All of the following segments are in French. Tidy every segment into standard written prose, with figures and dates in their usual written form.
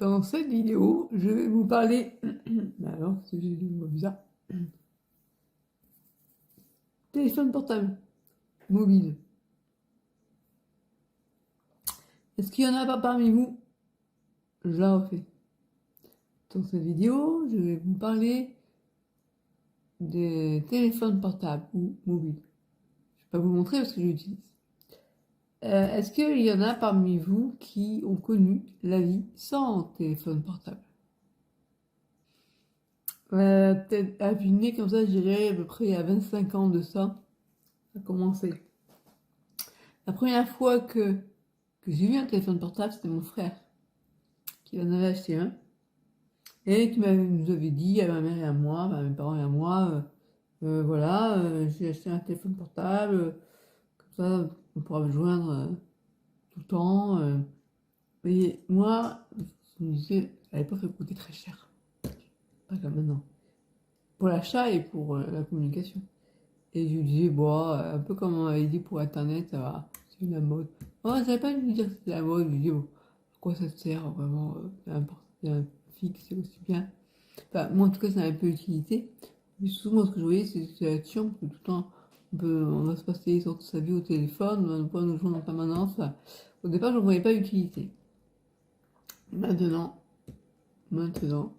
Dans cette vidéo, je vais vous parler. Bah alors, c'est bizarre. Téléphone portable, mobile. Est-ce qu'il y en a pas parmi vous? Je la refais. Dans cette vidéo, je vais vous parler des téléphones portables ou mobiles. Je vais pas vous montrer parce que je l'utilise. Est-ce qu'il y en a parmi vous qui ont connu la vie sans téléphone portable? Peut-être à vue de nez, comme ça, je dirais à peu près à 25 ans de ça, ça a commencé. La première fois que j'ai eu un téléphone portable, c'était mon frère qui en avait acheté un et qui nous avait dit à ma mère et à moi, à mes parents et à moi, voilà, j'ai acheté un téléphone portable, comme ça on pourra me joindre tout le temps. Et moi, je me disais, à l'époque, ça coûtait très cher, pas comme maintenant, pour l'achat et pour la communication. Et je lui disais, bon, un peu comme on avait dit pour Internet, ça va, c'est la mode. Oh, je savais pas lui dire que c'était la mode, je lui dis, bon, à quoi ça sert vraiment, c'est un fixe, c'est aussi bien. Enfin, moi en tout cas, ça a un peu utilité. Mais souvent, ce que je voyais, c'est la chiant, parce que tout le temps, on va se passer sur toute sa vie au téléphone, on va pas nous joindre en permanence. Enfin, au départ, je ne voyais pas l'utilité. Maintenant, maintenant,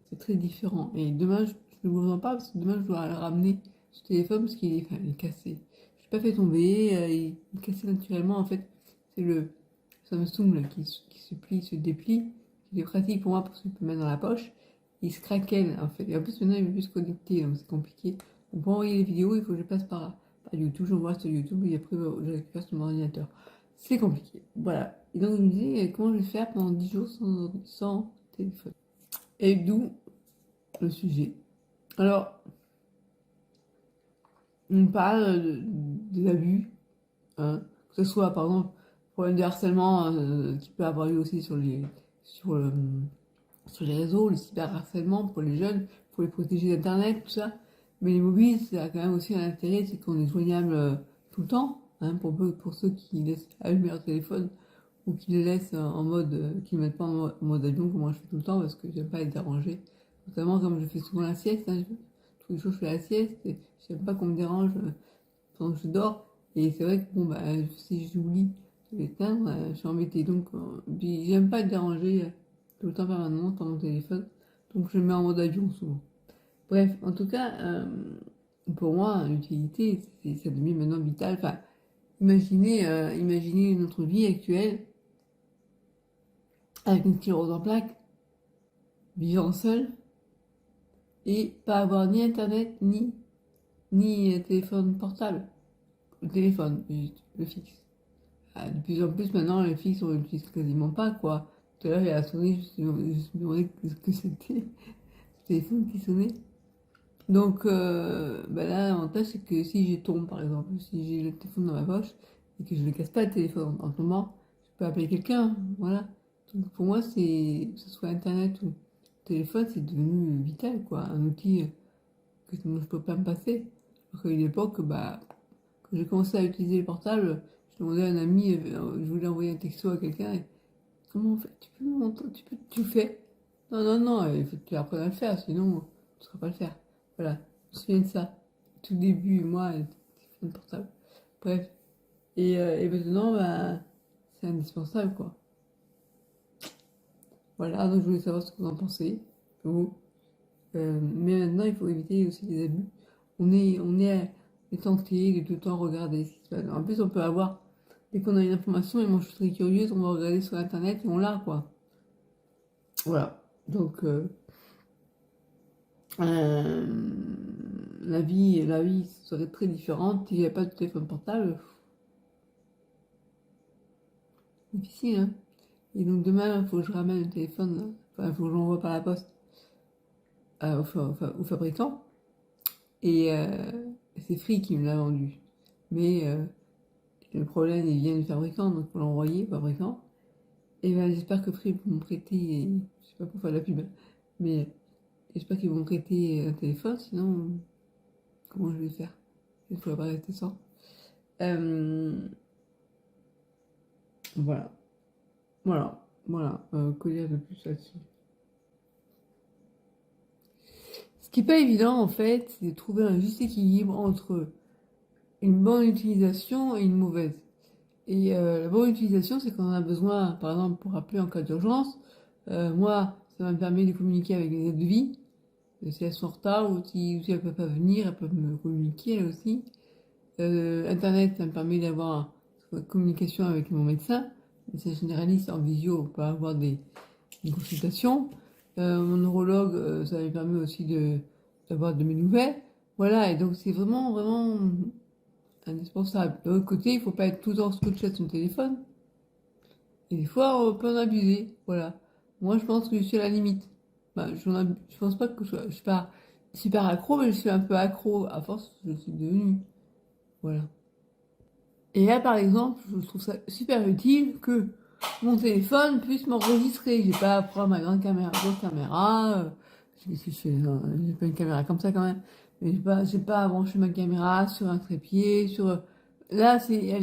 c'est très différent. Et demain, je ne vous en parle parce que demain, je dois le ramener ce téléphone parce qu'il est, enfin, il est cassé. Je l'ai pas fait tomber, il est cassé naturellement. En fait, c'est le Samsung là, qui se plie, se déplie, qui est pratique pour moi parce que je peux mettre dans la poche. Il se craquelle en fait. Et en plus, maintenant, il veut plus se connecter, donc c'est compliqué. Donc, pour envoyer les vidéos, il faut que je passe par YouTube. J'envoie sur YouTube et après, je récupère sur mon ordinateur. C'est compliqué. Voilà. Et donc, je me disais, comment je vais faire pendant 10 jours sans téléphone? Et d'où le sujet. Alors, on parle des abus, hein, que ce soit par exemple problème de harcèlement qui peut avoir eu aussi sur, le- sur les réseaux, le cyberharcèlement pour les jeunes, pour les protéger d'Internet, tout ça. Mais les mobiles, ça a quand même aussi un intérêt, c'est qu'on est joignable tout le temps, hein, pour ceux qui laissent allumer leur téléphone ou qui le laissent en mode, qui ne le mettent pas en mode avion, comme moi je fais tout le temps parce que j'aime pas être dérangée. Notamment comme je fais souvent la sieste, hein, tous les jours je fais la sieste et j'aime pas qu'on me dérange pendant que je dors. Et c'est vrai que bon, bah, si j'oublie de l'éteindre, je suis embêtée. Donc, puis j'aime pas être dérangée tout le temps permanent par mon téléphone. Donc je le mets en mode avion souvent. Bref, en tout cas, pour moi, l'utilité, ça devient maintenant vital. Enfin, imaginez notre vie actuelle avec une sclérose en plaques, vivant seul et pas avoir ni internet ni téléphone portable. Le téléphone, le fixe. Ah, de plus en plus maintenant, le fixe, on l'utilise quasiment pas, quoi. Tout à l'heure, il a sonné, je me suis demandé ce que c'était, le téléphone qui sonnait. Donc, bah là, l'avantage, c'est que si je tombe, par exemple, si j'ai le téléphone dans ma poche et que je ne casse pas le téléphone en tombant, je peux appeler quelqu'un, voilà. Donc, pour moi, que ce soit Internet ou téléphone, c'est devenu vital, quoi. Un outil dont je peux pas me passer. Alors qu'à une époque, bah, quand j'ai commencé à utiliser les portables, je demandais à un ami, je voulais envoyer un texto à quelqu'un, et comment on fait? Tu peux me montrer, tu le fais? Non, non, non, il faut que tu apprennes à le faire, sinon tu ne sauras pas le faire. Voilà, je me souviens de ça. Tout début, moi, le téléphone portable. Bref. Et maintenant, bah, c'est indispensable, quoi. Voilà, donc je voulais savoir ce que vous en pensez, vous. Mais maintenant, il faut éviter aussi les abus. On est tenté de tout le temps regarder ce qui se passe. En plus, on peut avoir, dès qu'on a une information, et moi je suis très curieuse, on va regarder sur Internet et on l'a, quoi. Voilà. Donc, euh, la vie serait très différente si j'avais pas de téléphone portable. Difficile, hein. Et donc demain, il faut que je ramène le téléphone, hein. Enfin, il faut que je l'envoie par la poste au fabricant. Et c'est Free qui me l'a vendu. Mais le problème, il vient du fabricant, donc il faut l'envoyer au fabricant. Et ben, j'espère que Free vont me prêter, je sais pas pour faire de la pub, mais j'espère qu'ils vont me prêter un téléphone, sinon, comment je vais faire? Il ne faudrait pas rester sans. Euh, voilà. Voilà. Voilà, que dire de plus là-dessus. Ce qui n'est pas évident en fait, c'est de trouver un juste équilibre entre une bonne utilisation et une mauvaise. Et la bonne utilisation, c'est quand on a besoin, par exemple, pour appeler en cas d'urgence. Moi, ça me permet de communiquer avec les aides de vie. Si elles sont en retard ou si elles ne peuvent pas venir, elles peuvent me communiquer elles aussi. Internet, ça me permet d'avoir une communication avec mon médecin. C'est généraliste en visio pour avoir des consultations. Mon neurologue, ça me permet aussi d'avoir de mes nouvelles. Voilà, et donc c'est vraiment, vraiment indispensable. De l'autre côté, il ne faut pas être tout le temps scotché à son téléphone. Et des fois, on peut en abuser. Voilà. Moi, je pense que je suis à la limite. Ben, je pense pas que je suis pas super accro, mais je suis un peu accro. À force, je suis devenue. Voilà. Et là, par exemple, je trouve ça super utile que mon téléphone puisse m'enregistrer. J'ai pas à prendre ma grande caméra, grosse caméra. J'ai pas une caméra comme ça quand même. Mais j'ai pas à brancher ma caméra sur un trépied, sur. Là, c'est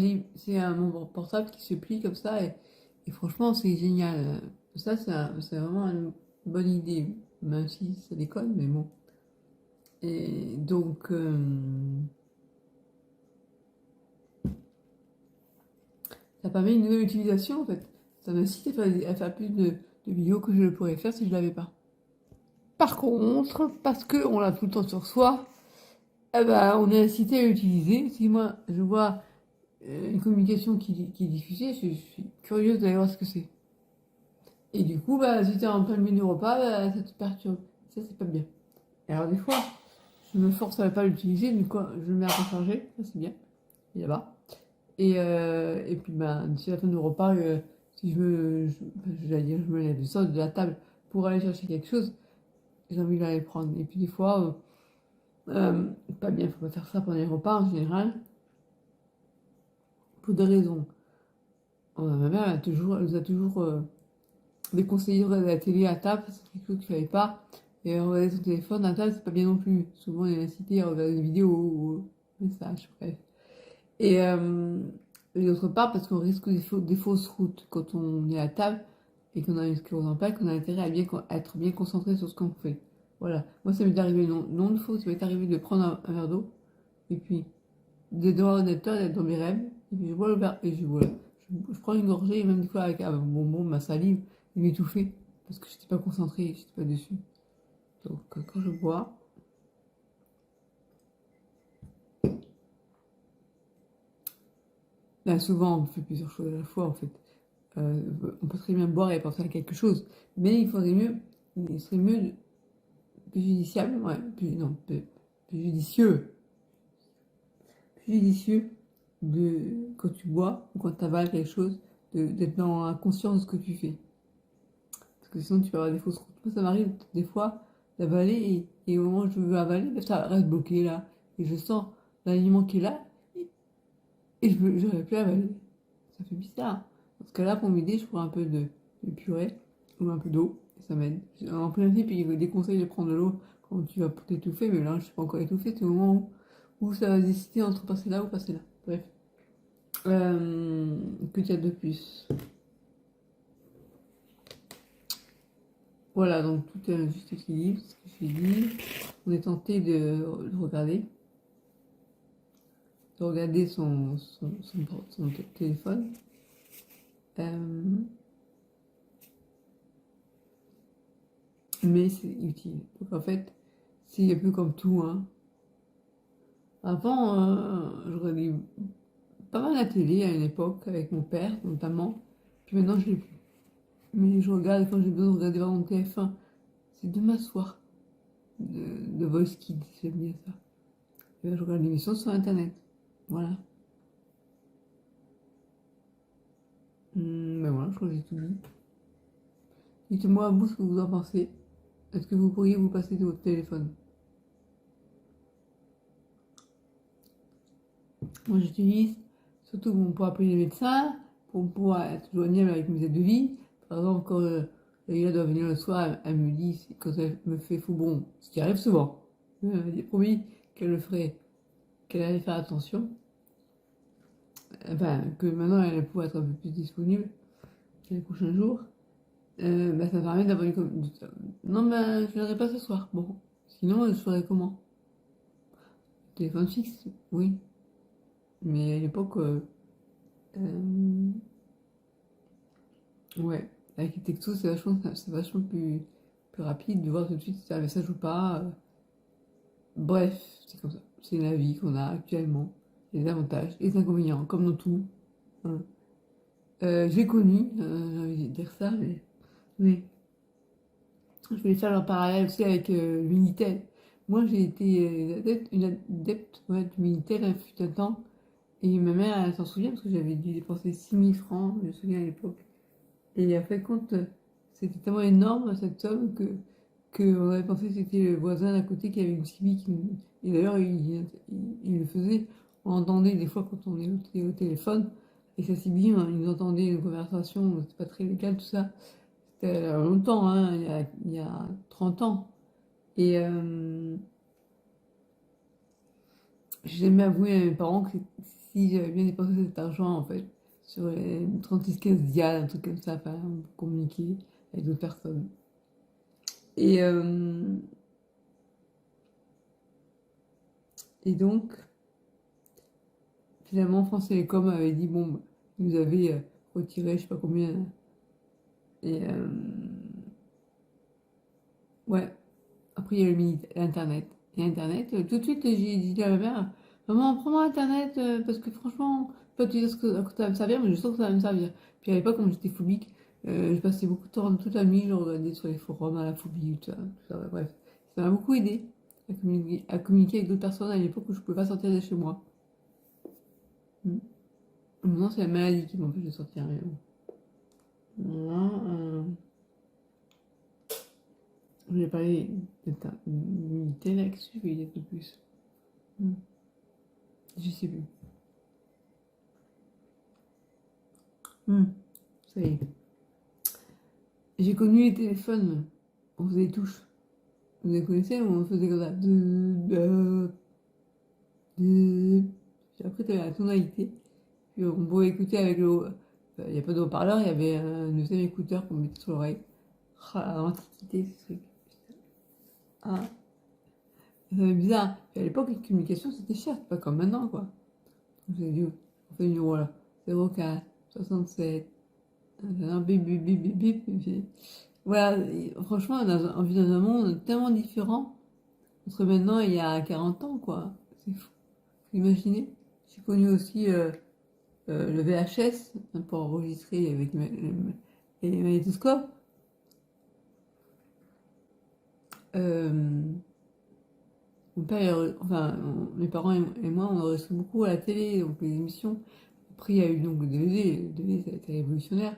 mon portable qui se plie comme ça et franchement, c'est génial. Ça, c'est vraiment une bonne idée, même si ça déconne, mais bon. Et donc, ça permet une nouvelle utilisation en fait. Ça m'incite à faire plus de vidéos que je ne pourrais faire si je l'avais pas. Par contre, parce qu'on l'a tout le temps sur soi, eh ben, on est incité à l'utiliser. Si moi je vois une communication qui est diffusée, je suis curieuse d'aller voir ce que c'est. Et du coup, bah, si t'es en plein milieu du repas, bah, ça te perturbe. Ça, c'est pas bien. Et alors, des fois, je me force à pas l'utiliser, du coup, je le mets à recharger. Ça, c'est bien. Il est là-bas. Et puis, bah, d'ici la fin du repas, si j'allais dire, je me lève, je sors de la table pour aller chercher quelque chose, j'ai envie d'aller le prendre. Et puis, des fois, pas bien, faut pas faire ça pendant les repas en général, pour deux raisons. Ma mère elle nous a toujours déconseillé de regarder la télé à table, c'est quelque chose qu'il ne fallait pas. Et regarder son téléphone à table, c'est pas bien non plus. Souvent, il est incité à regarder des vidéos ou des messages, bref. Et, d'autre part, parce qu'on risque des fausses routes quand on est à table et qu'on a une sclérose en plaques, qu'on a intérêt à être bien concentré sur ce qu'on fait. Voilà. Moi, ça m'est arrivé non de faux, ça m'est arrivé de prendre un verre d'eau et puis d'être devant l'ordinateur, d'être dans mes rêves, et puis je bois le verre et voilà. Je prends une gorgée, et même des fois avec un bonbon, ma salive, et m'étouffer parce que j'étais pas concentrée, j'étais pas dessus. Donc quand je bois, là souvent on fait plusieurs choses à la fois en fait. On peut très bien boire et penser à quelque chose, mais il serait mieux, plus judiciable, ouais, non, plus judicieux, plus judicieux quand tu bois ou quand tu avales quelque chose, d'être dans la conscience de ce que tu fais. Parce que sinon tu peux avoir des fausses routes. Moi ça m'arrive des fois d'avaler et au moment où je veux avaler, ben, ça reste bloqué là. Et je sens l'aliment qui est là et je n'arrive plus à avaler. Ça fait bizarre. Dans ce cas-là, pour m'aider, je prends un peu de purée ou un peu d'eau et ça m'aide. En principe, il déconseille de prendre de l'eau quand tu vas t'étouffer, mais là je suis pas encore étouffée, c'est au moment où ça va décider entre passer là ou passer là. Bref. Que dire de plus? Voilà, donc tout est un juste équilibre, ce que j'ai dit. On est tenté de regarder son téléphone. Mais c'est utile. Donc en fait, c'est un peu comme tout. Hein. Avant, je regardais pas mal la télé à une époque, avec mon père notamment. Puis maintenant, je l'ai plus. Mais je regarde quand j'ai besoin de regarder vraiment TF1. C'est de m'asseoir. De Voice Kids, j'aime bien ça. Et là, je regarde l'émission sur Internet. Voilà. Ben voilà, je crois que j'ai tout dit. Dites-moi, vous, ce que vous en pensez. Est-ce que vous pourriez vous passer de votre téléphone? Moi, j'utilise surtout pour appeler les médecins, pour pouvoir être joignable avec mes aides de vie. Par exemple, quand Leïla doit venir le soir, elle me dit, quand elle me fait fou bon, ce qui arrive souvent, elle m'a promis qu'elle le ferait, qu'elle allait faire attention. Enfin, que maintenant elle pourrait être un peu plus disponible les prochains jours. Bah, ça permet d'avoir une... Non, bah, je viendrai pas ce soir. Bon, sinon, je ferais comment? Téléphone fixe, oui. Mais à l'époque, euh, ouais, avec les textos, c'est vachement plus rapide de voir tout de suite si c'est un message ou pas. Bref, c'est comme ça. C'est la vie qu'on a actuellement. Les avantages, les inconvénients, comme dans tout. Hein. J'ai connu, j'ai envie de dire ça, mais je voulais faire le parallèle aussi avec le Minitel. Moi, j'ai été une adepte ouais, du Minitel, il fut un temps. Et ma mère, elle s'en souvient parce que j'avais dû dépenser 6 000 francs, je me souviens à l'époque. Et en fait, compte, c'était tellement énorme cette somme que on avait pensé que c'était le voisin d'à côté qui avait une CB et d'ailleurs, il le faisait. On entendait des fois quand on était au téléphone, et sa CB, hein, il nous entendait une conversation, c'était pas très légal tout ça. C'était il y a longtemps, hein, il y a 30 ans. Et j'ai jamais avoué à mes parents que si j'avais bien dépensé cet argent, en fait, sur les 36 15 dial, un truc comme ça, enfin, pour communiquer avec d'autres personnes. Et, et donc, finalement, France Télécom avait dit, bon, bah, ils nous avaient retiré, je sais pas combien. Et ouais, après, il y a l'Internet. Et Internet, tout de suite, j'ai dit à ma mère, maman, prends-moi Internet, parce que franchement, pas te dire ce que ça va me servir, mais je sens que ça va me servir. Puis à l'époque, comme j'étais phobique, je passais beaucoup de temps, toute la nuit, je regardais sur les forums à la phobie, tout ça, ouais, bref. Ça m'a beaucoup aidé à communiquer avec d'autres personnes à l'époque où je pouvais pas sortir de chez moi. Mm. Maintenant, c'est la maladie qui m'empêche de sortir. Voilà, je vais parler d'unité là, qu'est-ce que je vais dire de plus? Mm. Je sais plus. Mm. Ça y est. J'ai connu les téléphones. On faisait des touches. Vous les connaissez? On faisait comme ça. Puis après, tu avais la tonalité. Puis on pouvait écouter avec le. Il n'y a pas de haut-parleur, il y avait un deuxième écouteur qu'on mettait sur l'oreille. Ah, l'antiquité, ce truc. Ah, c'est bizarre. Puis à l'époque, les communications, c'était cher. C'est pas comme maintenant, quoi. Vous avez dit, on fait le numéro là. 04 67. Un bip, bip, bip, bip, bip. Voilà, franchement, on vit dans un monde tellement différent entre maintenant et il y a 40 ans, quoi. C'est fou. Vous imaginez? J'ai connu aussi le VHS hein, pour enregistrer avec les magnétoscopes. Euh, mon père, enfin, mes parents et moi, on enregistrait beaucoup à la télé, donc les émissions. Après, il y a eu donc le DVD. Le DVD, ça a été révolutionnaire.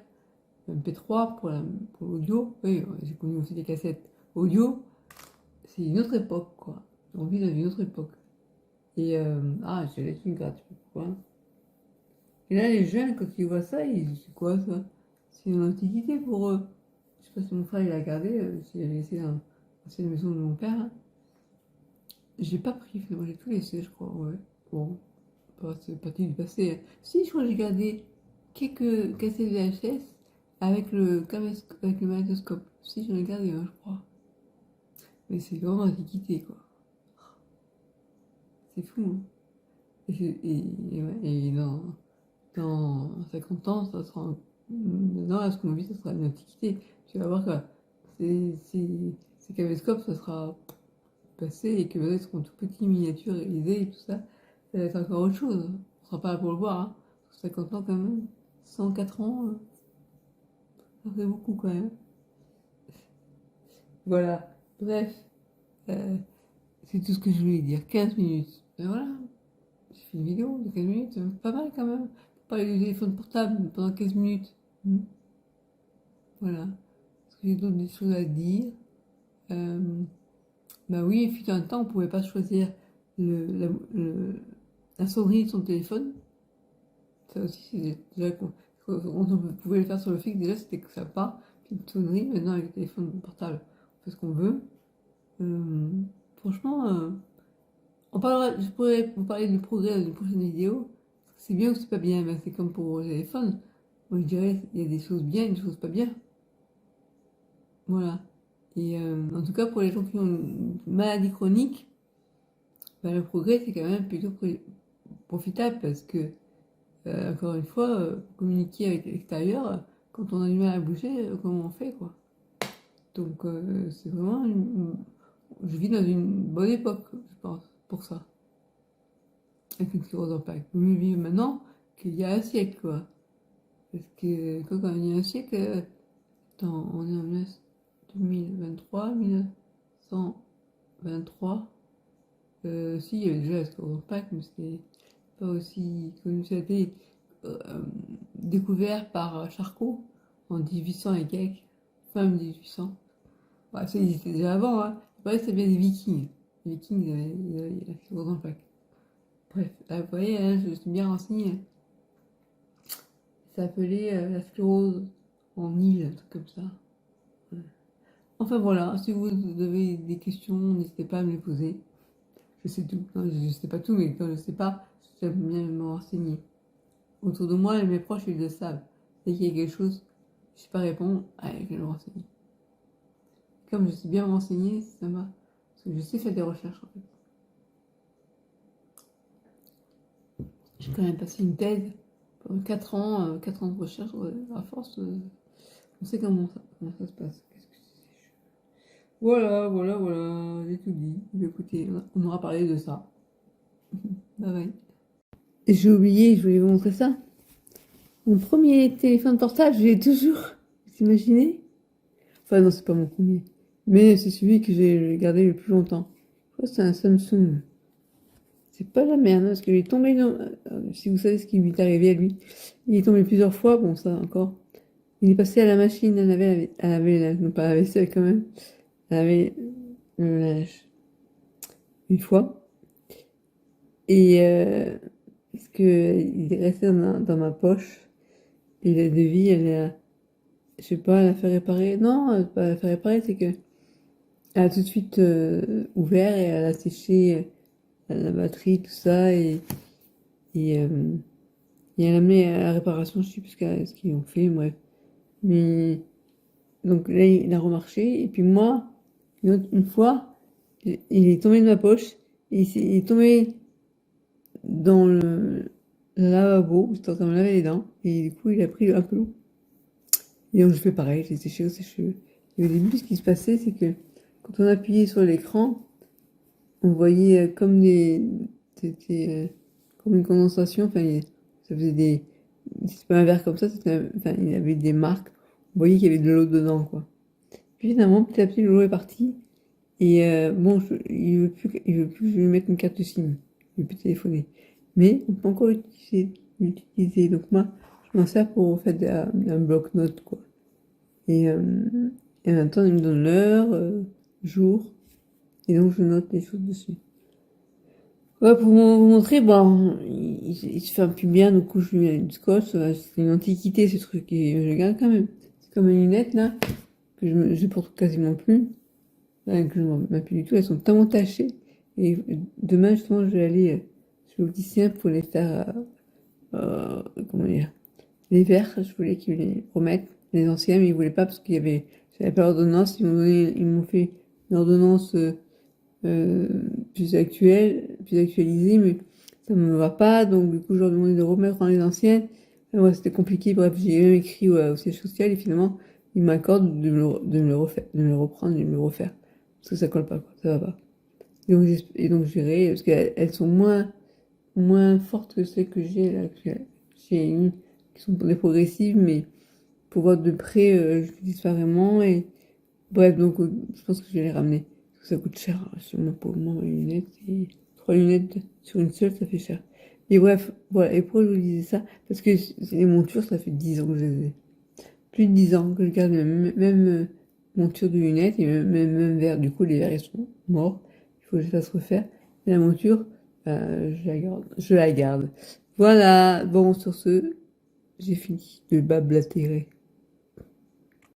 MP3 pour l'audio. Oui, j'ai connu aussi des cassettes audio. C'est une autre époque, quoi. On vit dans une autre époque. Et ah, j'ai laissé une gratuite, pourquoi? Et là, les jeunes, quand ils voient ça, ils disent c'est quoi ça? C'est une antiquité pour eux. Je sais pas si mon frère il a gardé, s'il a laissé dans l'ancienne maison de mon père. Hein. J'ai pas pris, finalement, j'ai tout laissé, je crois, ouais. Bon, c'est parti du passé. Hein. Si, je crois que j'ai gardé quelques cassettes VHS avec le magnétoscope. Si, j'en ai gardé un, je crois. Mais c'est vraiment antiquité, quoi. C'est fou, hein. Ouais, et dans 50 ans, ça sera. Maintenant, à ce qu'on vit, ça sera une antiquité. Tu vas voir que ces caméscopes, ça sera passé et que maintenant, ils seront tout petits, miniaturisés et tout ça. Ça va être encore autre chose. On sera pas là pour le voir. Hein. 50 ans, quand même. 104 ans, ça fait beaucoup quand même. Voilà. Bref, euh, c'est tout ce que je voulais dire. 15 minutes. Et voilà. J'ai fait une vidéo de 15 minutes. Pas mal quand même. Pour parler du téléphone portable pendant 15 minutes. Voilà. Est-ce que j'ai d'autres des choses à dire? Euh, Bah oui, il fut un temps, on pouvait pas choisir le, la, la sonnerie de son téléphone. Ça aussi, c'est déjà on pouvait le faire sur le fixe, déjà c'était sympa. Puis une sonnerie, maintenant avec le téléphone portable, on fait ce qu'on veut. Euh, Franchement, je pourrais vous parler du progrès dans une prochaine vidéo. C'est bien ou c'est pas bien, ben, c'est comme pour le téléphone. Moi je dirais, il y a des choses bien et des choses pas bien. Voilà. Et en tout cas, pour les gens qui ont une maladie chronique, bah, le progrès, c'est quand même plutôt profitable parce que, encore une fois, communiquer avec l'extérieur, quand on a du mal à bouger, comment on fait, quoi. Donc, c'est vraiment je vis dans une bonne époque, je pense, pour ça. Avec une sclérose en plaques. Vaut mieux vivre maintenant qu'il y a un siècle, quoi. Parce que quand il y a un siècle, attends, on est en 2023, 1923. Si, il y avait déjà la sclérose en plaques, mais c'était pas aussi connu. Ça a été euh, découvert par Charcot en 1800 et quelques, fin 1800. Ouais, ça existait déjà avant, hein. Après, ça vient des Vikings. Les Vikings, ils avaient la sclérose en plaques. Bref, là, vous voyez, hein, je suis bien renseignée. Ça s'appelait la sclérose en île, un truc comme ça. Ouais. Enfin voilà, si vous avez des questions, n'hésitez pas à me les poser. Je sais tout. Non, je sais pas tout, mais quand je sais pas, j'aime bien me renseigner. Autour de moi, mes proches, ils le savent. Dès qu'il y a quelque chose, je sais pas répondre, allez, je vais me renseigner. Comme je sais bien me renseigner, ça va. Parce que je sais faire des recherches, en fait. J'ai quand même passé une thèse pendant 4 ans, 4 ans de recherche. À force, on sait comment ça se passe. Qu'est-ce que c'est? Voilà, voilà, voilà, j'ai tout dit. Écoutez, on aura parlé de ça. Bye bye. J'ai oublié, je voulais vous montrer ça. Mon premier téléphone portable, je l'ai toujours. Vous imaginez? Enfin, non, c'est pas mon premier. Mais c'est celui que j'ai gardé le plus longtemps. Je crois que c'est un Samsung. C'est pas la merde, hein, parce qu'il est tombé dans... si vous savez ce qui lui est arrivé à lui. Il est tombé plusieurs fois, bon, ça encore. Il est passé à la machine à laver, non pas à la vaisselle quand même. À laver le linge. Une fois. Et parce que il est resté dans ma poche. Et la devis, je sais pas, elle a fait réparer. Non, pas la fait réparer, c'est que elle a tout de suite ouvert et elle a séché la batterie, tout ça, et, euh, et elle a amené à la réparation, je sais plus ce qu'ils ont fait, bref. Mais donc là, il a remarché, et puis moi, une fois, il est tombé de ma poche, et il est tombé dans le lavabo, j'étais en train de me laver les dents, et du coup, il a pris un peu l'eau. Et donc, je fais pareil, j'ai séché au sèche-cheveux. Et au début, ce qui se passait, c'est que quand on appuyait sur l'écran, on voyait c'était comme une condensation, enfin, ça faisait c'est pas un verre comme ça, enfin, il y avait des marques. On voyait qu'il y avait de l'eau dedans, quoi. Puis finalement, petit à petit, l'eau est partie. Et bon, il veut plus que je lui mette une carte SIM. Il veut plus téléphoner. Mais on peut encore l'utiliser. Donc moi, je m'en sers pour faire un bloc-notes, quoi. Et, euh, et en même temps, il me donne l'heure, jour. Et donc, je note les choses dessus. Ouais, pour vous montrer, bon, il se fait un peu bien, du coup, je lui mets une scotch. C'est une antiquité, ce truc. Et je le garde quand même. C'est comme une lunette, là, que je porte quasiment plus. Que je ne m'en plus du tout. Elles sont tellement tachées. Et demain, justement, je vais aller chez l'opticien pour les faire, comment dire, les verres. Je voulais qu'ils les remettent. Les anciens, mais ils voulaient pas parce j'avais pas l'ordonnance. Ils m'ont fait une ordonnance, plus actualisée, mais ça me va pas. Donc, du coup, je leur ai demandé de remettre dans les anciennes. Ouais, c'était compliqué. Bref, j'ai même écrit au siège social et finalement, ils m'accordent de me le refaire, de me le reprendre et de me le refaire. Parce que ça colle pas, quoi. Ça va pas. Et donc, j'irai, parce qu'elles sont moins fortes que celles que j'ai là. J'ai une qui sont des progressives, mais pour voir de près, j'utilise pas vraiment. Et bref, donc, je pense que je vais les ramener. Parce que ça coûte cher, hein, sur pour moi, mes lunettes. Et 3 lunettes sur une seule, ça fait cher. Et bref, voilà. Et pourquoi je vous disais ça? Parce que les montures, ça fait 10 ans que je les ai. Plus de 10 ans que je garde même monture de lunettes et même verre. Du coup, les verres, ils sont morts. Il faut que je les fasse refaire. Et la monture, je la garde. Je la garde. Voilà. Bon, sur ce, j'ai fini de bablatérer.